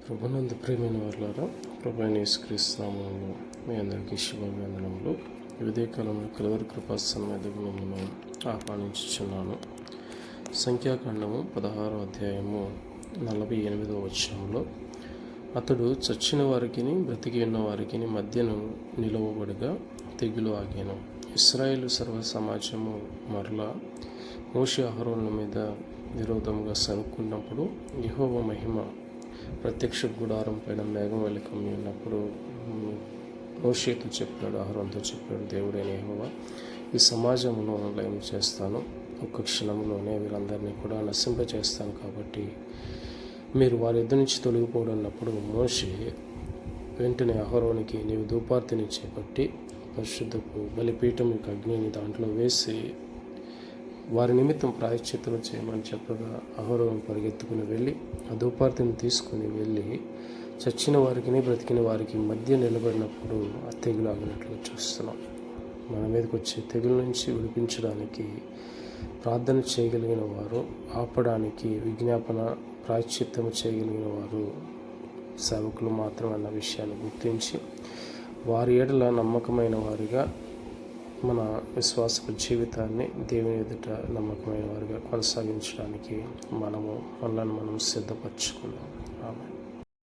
ప్రభునందు ప్రియమైన వారులారా, ప్రభువైన యేసుక్రీస్తు నామములో మీ అందరికీ శుభాభివందనములు. ఉదయకాలంలో కలువరి కృపా సన్నిధికి మిమ్మల్ని ఆహ్వానించుచున్నాను. సంఖ్యాకాండము 16వ అధ్యాయము 48వ వచనంలో, అతడు చచ్చిన వారికి బ్రతికి ఉన్న వారికి మధ్యను నిలవబడగా తెగులు ఆగాను. ఇశ్రాయేలు సర్వ సమాజము మరలా మోషే అహరోనుల మీద విరోధంగా సనుక్కున్నప్పుడు యెహోవా మహిమ ప్రత్యక్ష గుడారం పైన మేఘం వెళ్ళి కమ్మి ఉన్నప్పుడు మోషేతో చెప్పాడు, అహరోనుతో చెప్పాడు, దేవుడైన యెహోవా ఈ సమాజమును లయం చేస్తాను, ఒక్క క్షణంలోనే వీరందరినీ కూడా నశింపచేస్తాను, కాబట్టి మీరు వారి ఎదురు నుంచి తొలగిపోవడం అన్నప్పుడు మోషే వెంటనే అహరోనికి, నీవు ధూపార్తిని చేపట్టి పరిశుద్ధపు బలిపీఠం యొక్క అగ్నిని దాంట్లో వేసి వారి నిమిత్తం ప్రాయశ్చిత్తం చేయమని చెప్పగా అహరోను పరిగెత్తుకుని వెళ్ళి ఆ ధూపార్తిని తీసుకుని వెళ్ళి చచ్చిన వారికి బ్రతికిన వారికి మధ్య నిలబడినప్పుడు ఆ తెగులు ఆగినట్లు చూస్తున్నాం. మన మీదకి వచ్చే తెగుల నుంచి విడిపించడానికి ప్రార్థన చేయగలిగిన వారు, ఆపడానికి విజ్ఞాపన ప్రాయశ్చిత్తము చేయగలిగిన వారు సేవకులు మాత్రం అన్న విషయాన్ని గుర్తించి వారి ఎడల నమ్మకమైన వారిగా మన విశ్వాసపు జీవితాన్ని దేవుని ఎదుట నమ్మకమైన వారిగా కొనసాగించడానికి మనల్ని మనం సిద్ధపరచుకుందాం. ఆమేన్.